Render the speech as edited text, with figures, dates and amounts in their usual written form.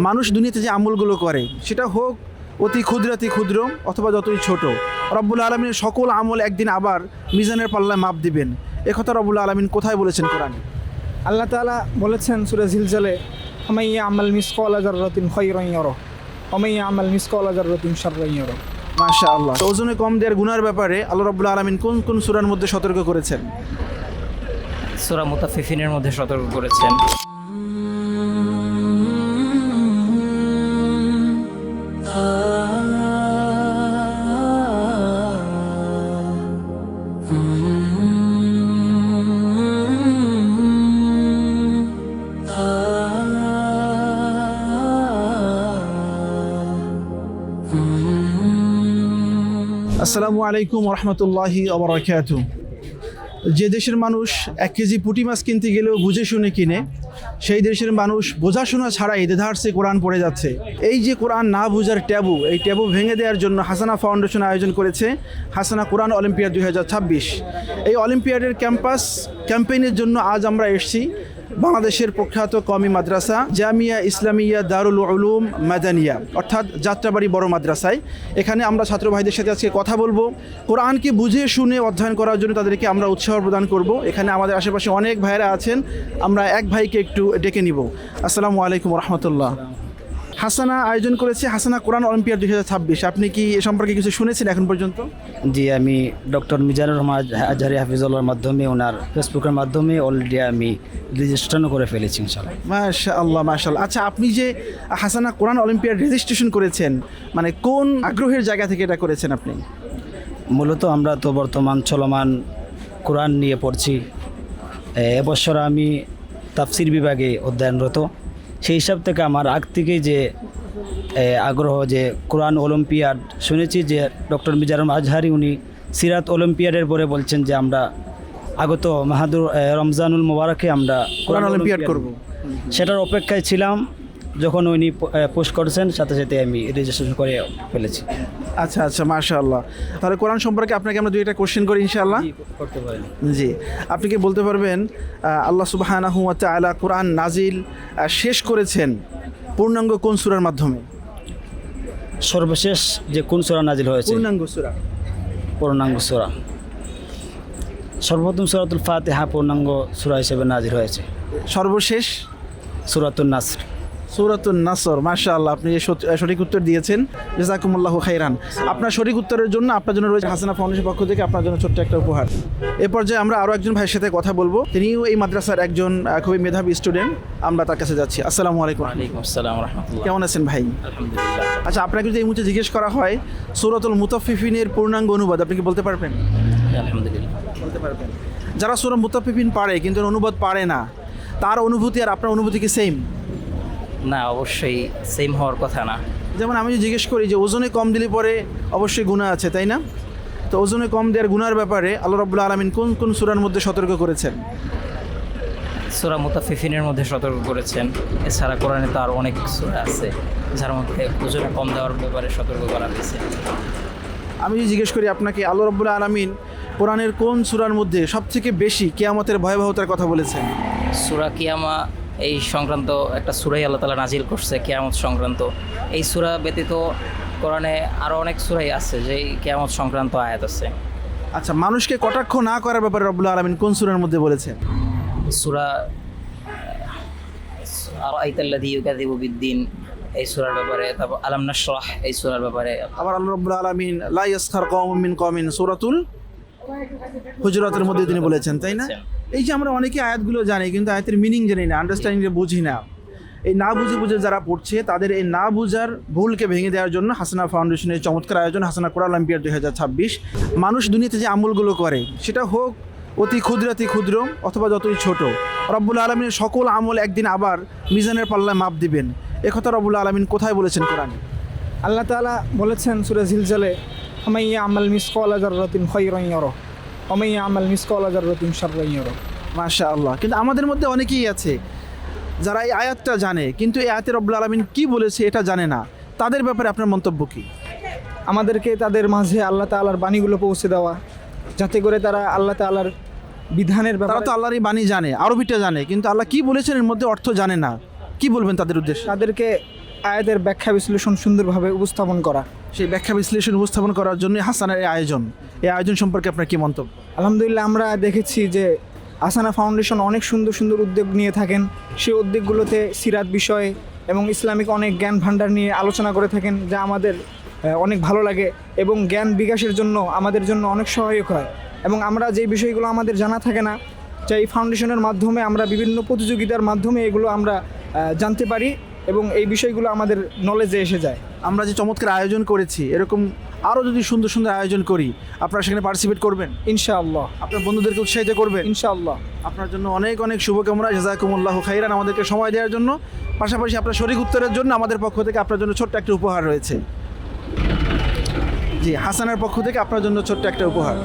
মানুষ দুনিয়াতে যে আমলগুলো করে সেটা হোক অতি ক্ষুদ্রাতি ক্ষুদ্র অথবা যতই ছোট, রব্বুল আলমিনের সকল আমল একদিন আবার মিজানের পাল্লায় মাপ দিবেন। একথা রব্বুল আলমিন কোথায় বলেছেন কোরআনে? আল্লাহ তাআলা বলেছেন সূরা জিলজালে, ওমাইয়া আমাল মিসকালা যাররাতিন খায়রান ইয়ারা ওমাইয়া আমাল মিসকালা যাররাতিন শাররান ইয়ারা। মাশাআল্লাহ। ওজনে কম দেওয়ার গুনার ব্যাপারে আল্লাহ রব্বুল আলমিন কোন কোন সূরার মধ্যে সতর্ক করেছেন? সূরা মুতাফফিফিনের মধ্যে সতর্ক করেছেন। আসসালামু আলাইকুম রহমতুল্লাহি ওয়া বারাকাতুহু। যে দেশের মানুষ 1 কেজি পুঁটি মাছ কিনতে গেলেও বুঝে শুনে কিনে, সেই দেশের মানুষ বোঝাশোনা ছাড়াই দেধারসে কোরআন পড়ে যাচ্ছে। এই যে কোরআন না বুঝার ট্যাবু, এই ট্যাবু ভেঙে দেওয়ার জন্য হাসানা ফাউন্ডেশন আয়োজন করেছে হাসানা কোরআন অলিম্পিয়াড 2026। এই অলিম্পিয়াডের ক্যাম্পেইনের জন্য আজ আমরা এসেছি বাংলাদেশের প্রখ্যাত কওমি মাদ্রাসা জামিয়া ইসলামিয়া দারুল উলুম মাদানিয়া অর্থাৎ যাত্রাবাড়ি বড় মাদ্রাসায়। এখানে আমরা ছাত্র ভাইদের সাথে আজকে কথা বলবো, কোরআনকে বুঝে শুনে অধ্যয়ন করার জন্য তাদেরকে আমরা উৎসাহ প্রদান করব। এখানে আমাদের আশেপাশে অনেক ভাইরা আছেন, আমরা এক ভাইকে একটু ডেকে নিব। আসসালামু আলাইকুম রহমতুল্লাহ। হাসানা আয়োজন করেছে হাসানা কোরআন অলিম্পিয়াড 2026। আপনি কি এ সম্পর্কে কিছু শুনেছেন এখন পর্যন্ত? জি, আমি ডক্টর মিজানুর রহমান আজহারি হাফিজুল্লাহর মাধ্যমে, ওনার ফেসবুকের মাধ্যমে অলরেডি আমি রেজিস্ট্রেশনও করে ফেলেছি ইনশাআল্লাহ। মাশাআল্লাহ মাশাআল্লাহ। আচ্ছা, আপনি যে হাসানা কোরআন অলিম্পিয়াড রেজিস্ট্রেশন করেছেন, মানে কোন আগ্রহের জায়গা থেকে এটা করেছেন আপনি? মূলত আমরা তো বর্তমান চলমান কোরআন নিয়ে পড়ছি। এবছর আমি তাফসির বিভাগে অধ্যয়নরত। সেই হিসাব থেকে আমার আগ থেকেই যে আগ্রহ যে কোরআন অলিম্পিয়াড শুনেছি যে ডক্টর মিজানুর আজহারি উনি সিরাত অলিম্পিয়াডের পরে বলছেন যে আমরা আগত মাহাদুর রমজানুল মোবারকে আমরা কোরআন অলিম্পিয়াড করব। সেটার অপেক্ষায় ছিলাম। যখন উনি পোস্ট করেছেন সাথে সাথে আমি রেজিস্ট্রেশন করে ফেলেছি। আচ্ছা আচ্ছা, মাশাআল্লাহ। তাহলে কোরআন সম্পর্কে আপনাকে আমরা 2টা কোশ্চেন করি ইনশাআল্লাহ। করতে পারেন। জি, আপনি কি বলতে পারবেন আল্লাহ সুবহানাহু ওয়া তাআলা কোরআন নাজিল শেষ করেছেন পূর্ণাঙ্গ কোন সূরার মাধ্যমে? সর্বশেষ যে কোন সূরা নাজিল হয়েছে? পূর্ণাঙ্গ সূরা। পূর্ণাঙ্গ সূরা সর্বপ্রথম সূরাতুল ফাতিহা পূর্ণাঙ্গ সূরা হিসেবে নাজিল হয়েছে। সর্বশেষ সূরাতুন নাসর। সূরাতুন নাসর। মাশাআল্লাহ, আপনি সঠিক উত্তর দিয়েছেন, জাযাকুমুল্লাহু খাইরান। আপনার সঠিক উত্তরের জন্য আপনার জন্য রয়েছে হাসানা ফাউন্ডেশনের পক্ষ থেকে আপনার জন্য ছোট্ট একটা উপহার। এ পর্যায়ে আমরা আরও একজন ভাইয়ের সাথে কথা বলবো, তিনিও এই মাদ্রাসার একজন খুবই মেধাবী স্টুডেন্ট। আমরা তার কাছে যাচ্ছি। আসসালামু আলাইকুম। ওয়ালাইকুম আসসালাম রাহমাতুল্লাহ। কেমন আছেন ভাই? আলহামদুলিল্লাহ। আচ্ছা, আপনাকে যদি এই মুহূর্তে জিজ্ঞেস করা হয় সূরাতুল মুতাফফিফিনের পূর্ণাঙ্গ অনুবাদ, আপনি কি বলতে পারবেন? আলহামদুলিল্লাহ। বলতে পারবেন। যারা সূরা মুতাফফিফিন পারে কিন্তু অনুবাদ পারে না, তার অনুভূতি আর আপনার অনুভূতি কি সেম? না, অবশ্যই সেম হওয়ার কথা না। যেমন আমি যদি জিজ্ঞেস করি যে ওজনে কম দিলে পরে অবশ্যই গুনাহ আছে, তাই না? তো ওজনে কম দেওয়ার গুনার ব্যাপারে আল্লাহ রাব্বুল আলামিন কোন কোন সূরার মধ্যে সতর্ক করেছেন? সূরা মুতাফফিফিনের মধ্যে সতর্ক করেছেন। এছাড়া কোরআনে তো আরও অনেক সূরা আছে যার মধ্যে ওজনে কম দেওয়ার ব্যাপারে সতর্ক করা হয়েছে। আমি যদি জিজ্ঞেস করি আপনাকে, আল্লাহ রাব্বুল আলামিন কোরআনের কোন সূরার মধ্যে সবথেকে বেশি কিয়ামতের ভয়াবহতার কথা বলেছেন? সূরা কিয়ামা এই সংক্রান্ত একটা সূরাই আল্লাহ তাআলা নাজিল করছে কিয়ামত সংক্রান্ত। এই সূরা ব্যতীত কোরআনে আরও অনেক সূরাই আছে যে কিয়ামত সংক্রান্ত আয়াত আছে। আচ্ছা, মানুষকে কটাক্ষ না করার ব্যাপারে রব্বুল আলামিন কোন সূরার মধ্যে বলেছেন? সূরা আরাআইতাল্লাযী ইউকাযযিবু বিদ্দীন এই সূরার ব্যাপারে, তারপর আলাম নাশরাহ এই সূরার ব্যাপারে। আবার আল্লাহ রাব্বুল আলামিন লা ইয়াসখার কওমুম মিন কওমিন সূরাতুল হুজুরাতের মধ্যে তিনি বলেছেন, তাই না? এই যে আমরা অনেকে আয়াতগুলো জানি কিন্তু আয়াতের মিনিং জানি না, আন্ডারস্ট্যান্ডিংটা বুঝি না। এই না বুঝে যারা পড়ছে তাদের এই না বুঝার ভুলকে ভেঙে দেওয়ার জন্য হাসানা ফাউন্ডেশনের চমৎকার আয়োজন হাসানা কোরআন অলিম্পিয়াড 2026। মানুষ দুনিয়াতে যে আমলগুলো করে সেটা হোক অতি ক্ষুদ্রাতি ক্ষুদ্র অথবা যতই ছোট, রব্বুল আলমিনের সকল আমল একদিন আবার মিজানের পাল্লায় মাপ দিবেন। একথা রব্বুল আলমিন কোথায় বলেছেন কোরআনে? আল্লাহ তাআলা বলেছেন সূরা জিলজালে, ওমাইয়া আমাল মিসকালা যাররাতিন খায়রান ইয়ারা ওমাইয়া আমাল মিসকালা যাররাতিন শাররান ইয়ারা। মাশাআল্লাহ। কিন্তু আমাদের মধ্যে অনেকেই আছে যারা এই আয়াতটা জানে কিন্তু এই আয়াতে রব্বুল আলামিন কি বলেছে এটা জানে না, তাদের ব্যাপারে আপনার মন্তব্য কি? আমাদেরকে তাদের মাঝে আল্লাহ তাআলার বাণীগুলো পৌঁছে দেওয়া, যাতে করে তারা আল্লাহ তাআলার বিধানের তারা ব্যাপারে তো আল্লাহরই বাণী জানে, আরবিটা জানে, কিন্তু আল্লাহ কি বলেছেন এর মধ্যে অর্থ জানে না। কি বলবেন তাদের উদ্দেশ্যে? তাদেরকে আয়াতের ব্যাখ্যা বিশ্লেষণ সুন্দরভাবে উপস্থাপন করা। সেই ব্যাখ্যা বিশ্লেষণ উপস্থাপন করার জন্য হাসানের এই আয়োজন সম্পর্কে আপনার কি মন্তব্য? আলহামদুলিল্লাহ, আমরা দেখেছি যে আসানা ফাউন্ডেশন অনেক সুন্দর সুন্দর উদ্যোগ নিয়ে থাকেন। সেই উদ্যোগগুলোতে সিরাত বিষয় এবং ইসলামিক অনেক জ্ঞান ভাণ্ডার নিয়ে আলোচনা করে থাকেন, যা আমাদের অনেক ভালো লাগে এবং জ্ঞান বিকাশের জন্য আমাদের জন্য অনেক সহায়ক হয়। এবং আমরা যে বিষয়গুলো আমাদের জানা থাকে না, যা এই ফাউন্ডেশনের মাধ্যমে আমরা বিভিন্ন প্রতিযোগিতার মাধ্যমে এগুলো আমরা জানতে পারি এবং এই বিষয়গুলো আমাদের নলেজে এসে যায়। আমরা যে চমৎকার আয়োজন করেছি, এরকম আরও যদি সুন্দর সুন্দর আয়োজন করি, আপনারা সেখানে পার্টিসিপেট করবেন? ইনশাআল্লাহ, আপনার বন্ধুদেরকে উৎসাহিত করবেন? ইনশাআল্লাহ। আপনার জন্য অনেক অনেক শুভকামনা। জাযাকুমুল্লাহু খাইরান আমাদেরকে সময় দেওয়ার জন্য। পাশাপাশি আপনার সঠিক উত্তরের জন্য আমাদের পক্ষ থেকে আপনার জন্য ছোট্ট একটা উপহার রয়েছে। জি, হাসানের পক্ষ থেকে আপনার জন্য ছোট্ট একটা উপহার।